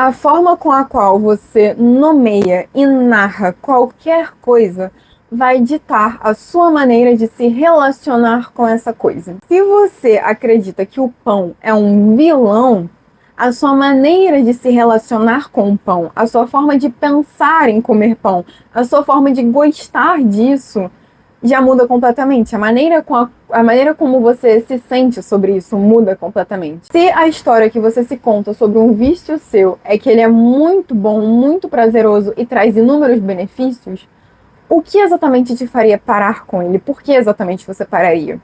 A forma com a qual você nomeia e narra qualquer coisa vai ditar a sua maneira de se relacionar com essa coisa. Se você acredita que o pão é um vilão, a sua maneira de se relacionar com o pão, a sua forma de pensar em comer pão, a sua forma de gostar disso já muda completamente. A maneira como você se sente sobre isso muda completamente. Se a história que você se conta sobre um vício seu é que ele é muito bom, muito prazeroso e traz inúmeros benefícios, o que exatamente te faria parar com ele? Por que exatamente você pararia?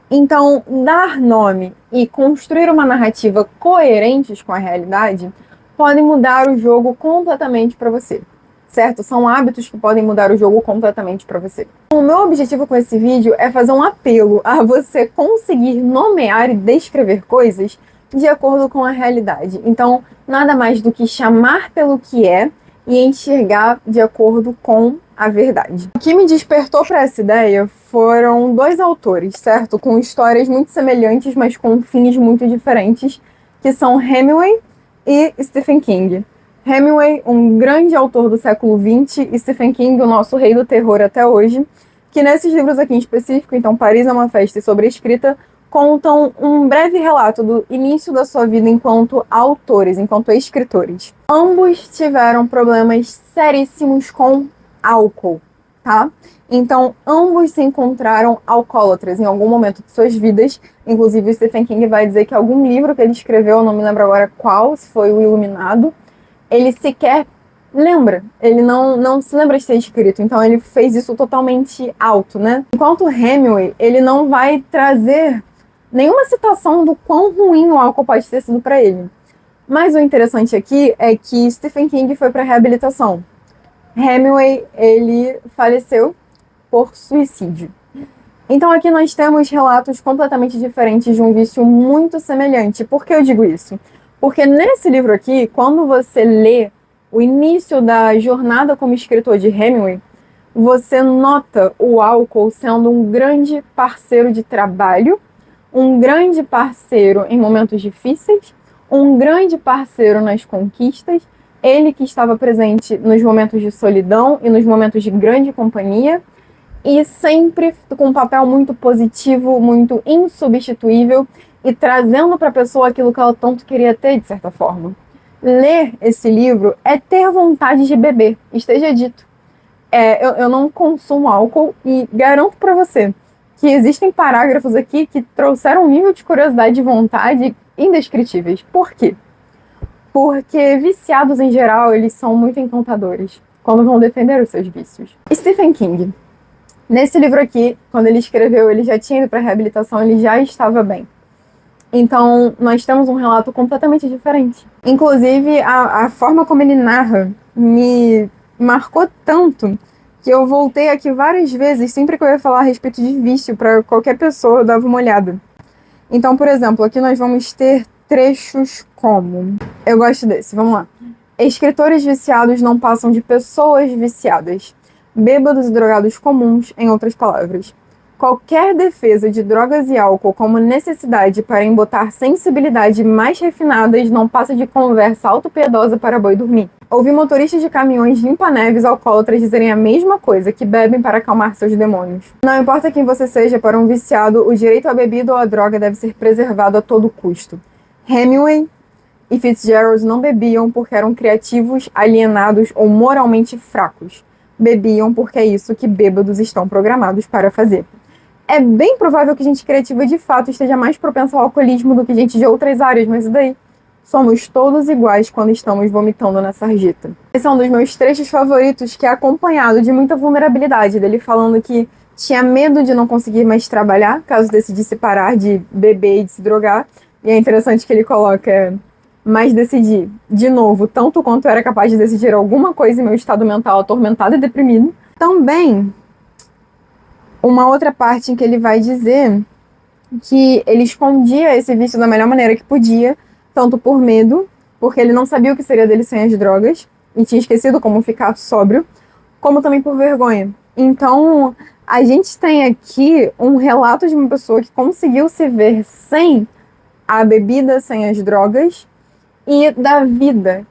Então, dar nome e construir uma narrativa coerentes com a realidade podem mudar o jogo completamente para você. Certo? São hábitos que podem mudar o jogo completamente para você. O meu objetivo com esse vídeo é fazer um apelo a você conseguir nomear e descrever coisas de acordo com a realidade. Então, nada mais do que chamar pelo que é e enxergar de acordo com a verdade. O que me despertou para essa ideia foram dois autores, certo? Com histórias muito semelhantes, mas com fins muito diferentes, que são Hemingway e Stephen King. Hemingway, um grande autor do século XX, e Stephen King, o nosso rei do terror até hoje, que nesses livros aqui em específico, então Paris é uma Festa e Sobre a Escrita, contam um breve relato do início da sua vida enquanto autores, enquanto escritores. Ambos tiveram problemas seríssimos com álcool, tá? Então, ambos se encontraram alcoólatras em algum momento de suas vidas. Inclusive, o Stephen King vai dizer que algum livro que ele escreveu, eu não me lembro agora qual, se foi O Iluminado, ele sequer lembra, ele não se lembra de ter escrito, então ele fez isso totalmente alto, né? Enquanto Hemingway, ele não vai trazer nenhuma citação do quão ruim o álcool pode ter sido para ele. Mas o interessante aqui é que Stephen King foi para reabilitação. Hemingway, ele faleceu por suicídio. Então aqui nós temos relatos completamente diferentes de um vício muito semelhante. Por que eu digo isso? Porque nesse livro aqui, quando você lê o início da jornada como escritor de Hemingway, você nota o álcool sendo um grande parceiro de trabalho, um grande parceiro em momentos difíceis, um grande parceiro nas conquistas, ele que estava presente nos momentos de solidão e nos momentos de grande companhia, e sempre com um papel muito positivo, muito insubstituível, e trazendo para a pessoa aquilo que ela tanto queria ter, de certa forma. Ler esse livro é ter vontade de beber, esteja dito. Eu não consumo álcool e garanto para você que existem parágrafos aqui que trouxeram um nível de curiosidade e vontade indescritíveis. Por quê? Porque viciados em geral, eles são muito encantadores quando vão defender os seus vícios. Stephen King, nesse livro aqui, quando ele escreveu, ele já tinha ido para reabilitação, ele já estava bem. Então, nós temos um relato completamente diferente. Inclusive, a forma como ele narra me marcou tanto que eu voltei aqui várias vezes, sempre que eu ia falar a respeito de vício, para qualquer pessoa eu dava uma olhada. Então, por exemplo, aqui nós vamos ter trechos como... Eu gosto desse, vamos lá. Escritores viciados não passam de pessoas viciadas. Bêbados e drogados comuns, em outras palavras. Qualquer defesa de drogas e álcool como necessidade para embotar sensibilidades mais refinadas não passa de conversa autopiedosa para boi dormir. Ouvi motoristas de caminhões limpa-neves alcoólatras dizerem a mesma coisa, que bebem para acalmar seus demônios. Não importa quem você seja, para um viciado, o direito à bebida ou à droga deve ser preservado a todo custo. Hemingway e Fitzgerald não bebiam porque eram criativos, alienados ou moralmente fracos. Bebiam porque é isso que bêbados estão programados para fazer. É bem provável que gente criativa de fato esteja mais propensa ao alcoolismo do que gente de outras áreas, mas e daí? Somos todos iguais quando estamos vomitando na sarjeta. Esse é um dos meus trechos favoritos, que é acompanhado de muita vulnerabilidade, dele falando que tinha medo de não conseguir mais trabalhar, caso decidisse parar de beber e de se drogar. E é interessante que ele coloca, mas decidi, de novo, tanto quanto eu era capaz de decidir alguma coisa em meu estado mental atormentado e deprimido. Também, uma outra parte em que ele vai dizer que ele escondia esse vício da melhor maneira que podia, tanto por medo, porque ele não sabia o que seria dele sem as drogas, e tinha esquecido como ficar sóbrio, como também por vergonha. Então, a gente tem aqui um relato de uma pessoa que conseguiu se ver sem a bebida, sem as drogas, e da vida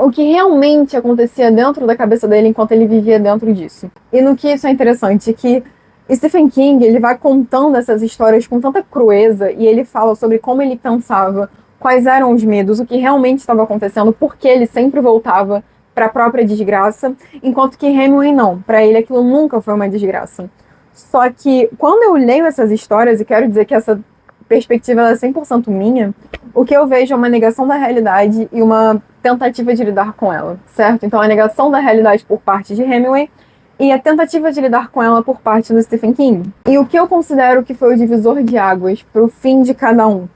o que realmente acontecia dentro da cabeça dele enquanto ele vivia dentro disso. E no que isso é interessante, que Stephen King, ele vai contando essas histórias com tanta crueza e ele fala sobre como ele pensava, quais eram os medos, o que realmente estava acontecendo, porque ele sempre voltava para a própria desgraça, enquanto que Hemingway não, para ele aquilo nunca foi uma desgraça. Só que quando eu leio essas histórias, e quero dizer que essa perspectiva é 100% minha, o que eu vejo é uma negação da realidade e uma tentativa de lidar com ela, certo? Então a negação da realidade por parte de Hemingway e a tentativa de lidar com ela por parte do Stephen King. E o que eu considero que foi o divisor de águas para o fim de cada um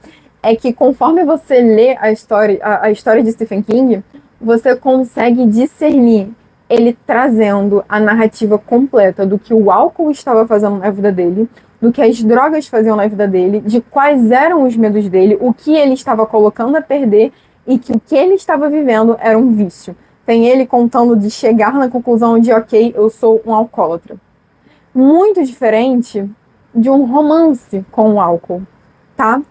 é que conforme você lê a história de Stephen King, você consegue discernir ele trazendo a narrativa completa do que o álcool estava fazendo na vida dele, do que as drogas faziam na vida dele, de quais eram os medos dele, o que ele estava colocando a perder e que o que ele estava vivendo era um vício. Tem ele contando de chegar na conclusão de, ok, eu sou um alcoólatra. Muito diferente de um romance com o álcool, tá?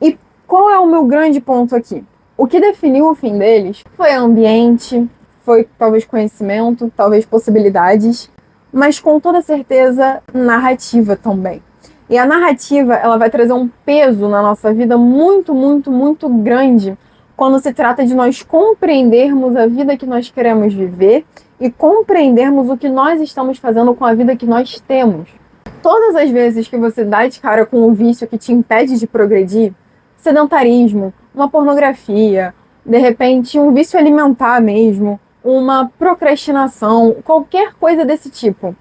E qual é o meu grande ponto aqui? O que definiu o fim deles foi ambiente, foi talvez conhecimento, talvez possibilidades, mas com toda certeza narrativa também. E a narrativa, ela vai trazer um peso na nossa vida muito, muito, muito grande quando se trata de nós compreendermos a vida que nós queremos viver e compreendermos o que nós estamos fazendo com a vida que nós temos. Todas as vezes que você dá de cara com um vício que te impede de progredir, sedentarismo, uma pornografia, de repente um vício alimentar mesmo, uma procrastinação, qualquer coisa desse tipo.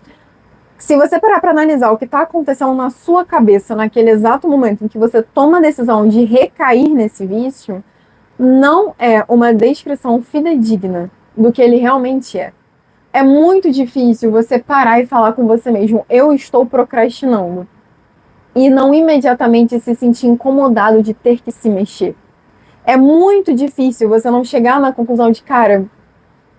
Se você parar para analisar o que está acontecendo na sua cabeça naquele exato momento em que você toma a decisão de recair nesse vício, não é uma descrição fidedigna do que ele realmente é. É muito difícil você parar e falar com você mesmo, eu estou procrastinando, e não imediatamente se sentir incomodado de ter que se mexer. É muito difícil você não chegar na conclusão de, cara,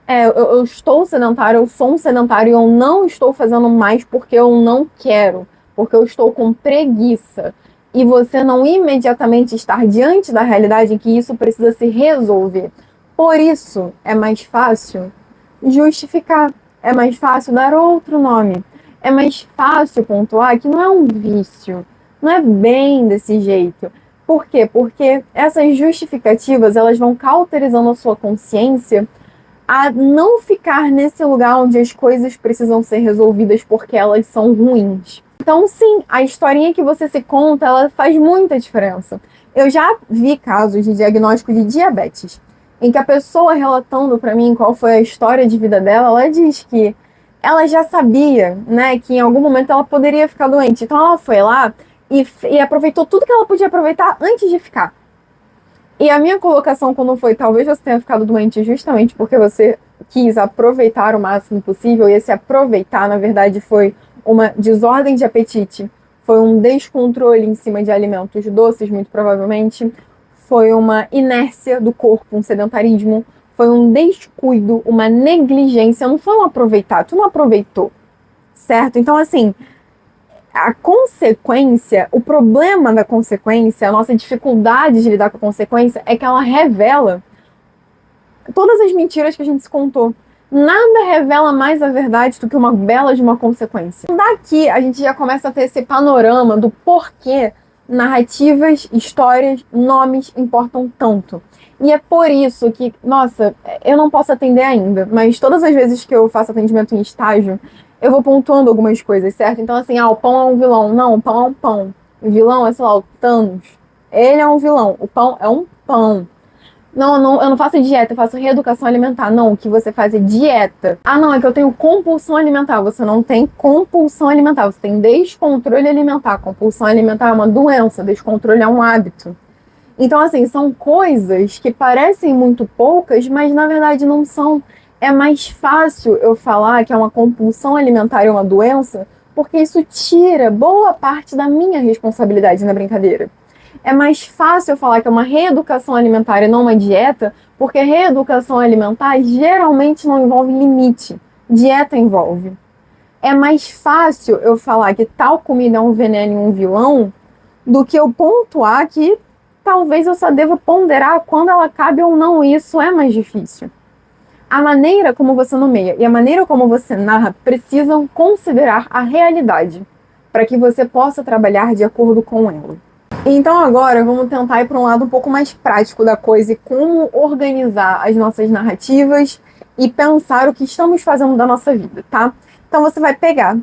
eu estou sedentário, eu sou um sedentário e eu não estou fazendo mais porque eu não quero, porque eu estou com preguiça. E você não imediatamente estar diante da realidade em que isso precisa se resolver. Por isso, é mais fácil justificar, é mais fácil dar outro nome, é mais fácil pontuar que não é um vício, não é bem desse jeito. Por quê? Porque essas justificativas, elas vão cauterizando a sua consciência a não ficar nesse lugar onde as coisas precisam ser resolvidas porque elas são ruins. Então, sim, a historinha que você se conta, ela faz muita diferença. Eu já vi casos de diagnóstico de diabetes, em que a pessoa relatando para mim qual foi a história de vida dela, ela diz que ela já sabia, né, que em algum momento ela poderia ficar doente. Então ela foi lá e aproveitou tudo que ela podia aproveitar antes de ficar. E a minha colocação quando foi, talvez você tenha ficado doente justamente porque você quis aproveitar o máximo possível, e esse aproveitar, na verdade, foi uma desordem de apetite, foi um descontrole em cima de alimentos doces, muito provavelmente, foi uma inércia do corpo, um sedentarismo, foi um descuido, uma negligência, não foi um aproveitar, tu não aproveitou, certo? Então, assim, a consequência, o problema da consequência, a nossa dificuldade de lidar com a consequência é que ela revela todas as mentiras que a gente se contou. Nada revela mais a verdade do que uma bela de uma consequência. Daqui a gente já começa a ter esse panorama do porquê narrativas, histórias, nomes importam tanto. E é por isso que, nossa, eu não posso atender ainda, mas todas as vezes que eu faço atendimento em estágio, eu vou pontuando algumas coisas, certo? Então, assim, o pão é um vilão. Não, o pão é um pão. O vilão é, sei lá, o Thanos. Ele é um vilão. O pão é um pão. Não, eu não faço dieta, eu faço reeducação alimentar. Não, o que você faz é dieta. Ah, não, é que eu tenho compulsão alimentar. Você não tem compulsão alimentar, você tem descontrole alimentar. Compulsão alimentar é uma doença, descontrole é um hábito. Então, assim, são coisas que parecem muito poucas, mas na verdade não são. É mais fácil eu falar que é uma compulsão alimentar e uma doença, porque isso tira boa parte da minha responsabilidade na brincadeira. É mais fácil eu falar que é uma reeducação alimentar e não uma dieta, porque reeducação alimentar geralmente não envolve limite, dieta envolve. É mais fácil eu falar que tal comida é um veneno e um vilão do que eu pontuar que talvez eu só deva ponderar quando ela cabe ou não, e isso é mais difícil. A maneira como você nomeia e a maneira como você narra precisam considerar a realidade, para que você possa trabalhar de acordo com ela. Então agora vamos tentar ir para um lado um pouco mais prático da coisa e como organizar as nossas narrativas e pensar o que estamos fazendo da nossa vida, tá? Então você vai pegar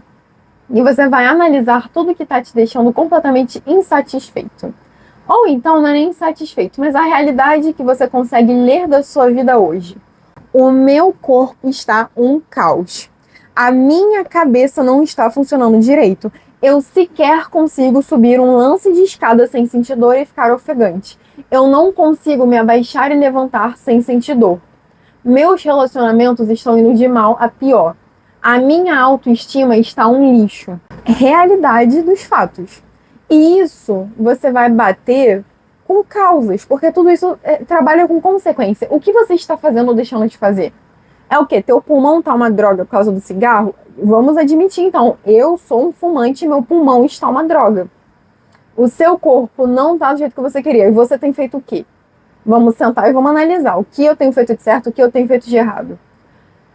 e você vai analisar tudo que está te deixando completamente insatisfeito. Ou então não é nem insatisfeito, mas a realidade que você consegue ler da sua vida hoje. O meu corpo está um caos. A minha cabeça não está funcionando direito. Eu sequer consigo subir um lance de escada sem sentir dor e ficar ofegante. Eu não consigo me abaixar e levantar sem sentir dor. Meus relacionamentos estão indo de mal a pior. A minha autoestima está um lixo. Realidade dos fatos. E isso você vai bater com causas, porque tudo isso trabalha com consequência. O que você está fazendo ou deixando de fazer? É o quê? Teu pulmão tá uma droga por causa do cigarro? Vamos admitir, então, eu sou um fumante e meu pulmão está uma droga. O seu corpo não tá do jeito que você queria. E você tem feito o quê? Vamos sentar e vamos analisar. O que eu tenho feito de certo, o que eu tenho feito de errado.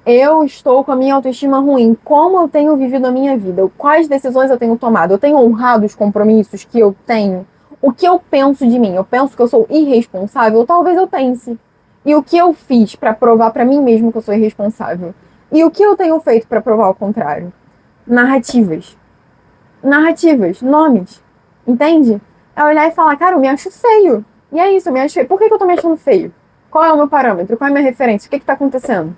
Eu estou com a minha autoestima ruim. Como eu tenho vivido a minha vida? Quais decisões eu tenho tomado? Eu tenho honrado os compromissos que eu tenho? O que eu penso de mim? Eu penso que eu sou irresponsável? Talvez eu pense. E o que eu fiz para provar para mim mesmo que eu sou irresponsável? E o que eu tenho feito para provar o contrário? Narrativas. Narrativas, nomes. Entende? É olhar e falar, cara, eu me acho feio. E é isso, eu me acho feio. Por que eu tô me achando feio? Qual é o meu parâmetro? Qual é a minha referência? O que tá acontecendo?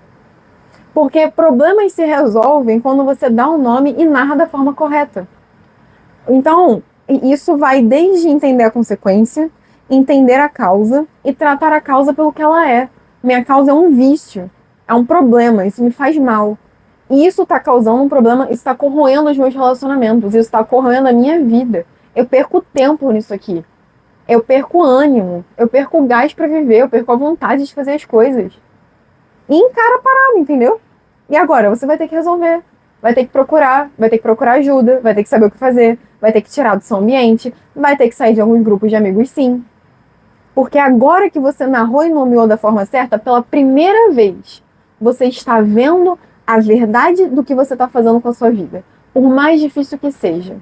Porque problemas se resolvem quando você dá um nome e narra da forma correta. Então, isso vai desde entender a consequência, entender a causa e tratar a causa pelo que ela é. Minha causa é um vício, é um problema, isso me faz mal. E isso está causando um problema, isso está corroendo os meus relacionamentos, isso está corroendo a minha vida. Eu perco tempo nisso aqui. Eu perco ânimo, eu perco gás para viver, eu perco a vontade de fazer as coisas. E encara a parada, entendeu? E agora, você vai ter que resolver. Vai ter que procurar ajuda, vai ter que saber o que fazer, vai ter que tirar do seu ambiente, vai ter que sair de alguns grupos de amigos, sim. Porque agora que você narrou e nomeou da forma certa, pela primeira vez, você está vendo a verdade do que você está fazendo com a sua vida. Por mais difícil que seja.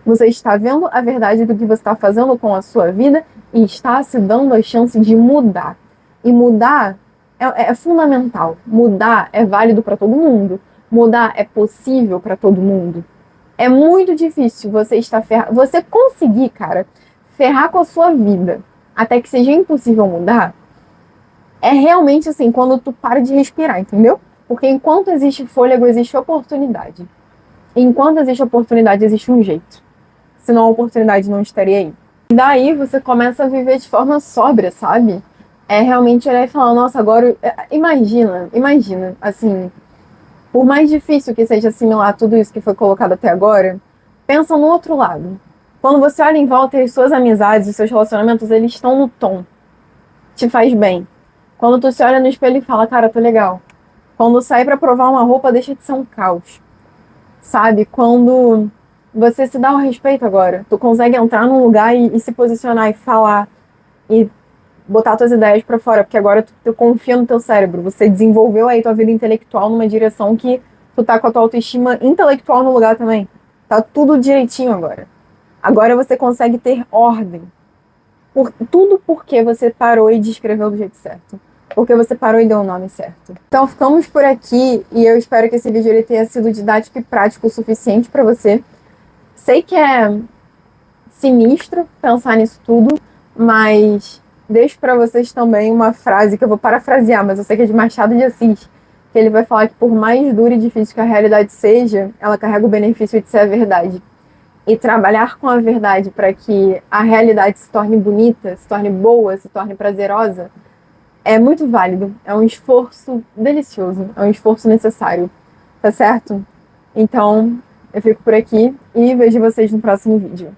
Você está vendo a verdade do que você está fazendo com a sua vida e está se dando a chance de mudar. E mudar é fundamental. Mudar é válido para todo mundo. Mudar é possível para todo mundo. É muito difícil você conseguir, cara, ferrar com a sua vida até que seja impossível mudar. É realmente assim, quando tu para de respirar, entendeu? Porque enquanto existe fôlego, existe oportunidade. Enquanto existe oportunidade, existe um jeito. Senão a oportunidade não estaria aí. E daí você começa a viver de forma sóbria, sabe? É realmente olhar e falar, nossa, agora... Imagina, assim... Por mais difícil que seja assimilar tudo isso que foi colocado até agora, pensa no outro lado. Quando você olha em volta e as suas amizades, os seus relacionamentos, eles estão no tom. Te faz bem. Quando tu se olha no espelho e fala, cara, tô legal. Quando sair pra provar uma roupa, deixa de ser um caos. Sabe? Quando você se dá o respeito agora, tu consegue entrar num lugar e se posicionar e falar e botar tuas ideias pra fora, porque agora tu confia no teu cérebro, você desenvolveu aí tua vida intelectual numa direção que tu tá com a tua autoestima intelectual no lugar também. Tá tudo direitinho agora. Agora você consegue ter ordem. Tudo porque você parou e descreveu do jeito certo. Porque você parou e deu o nome certo. Então ficamos por aqui e eu espero que esse vídeo ele tenha sido didático e prático o suficiente pra você. Sei que é sinistro pensar nisso tudo, mas deixo para vocês também uma frase que eu vou parafrasear, mas eu sei que é de Machado de Assis, que ele vai falar que por mais dura e difícil que a realidade seja, ela carrega o benefício de ser a verdade. E trabalhar com a verdade para que a realidade se torne bonita, se torne boa, se torne prazerosa, é muito válido. É um esforço delicioso, é um esforço necessário, tá certo? Então, eu fico por aqui e vejo vocês no próximo vídeo.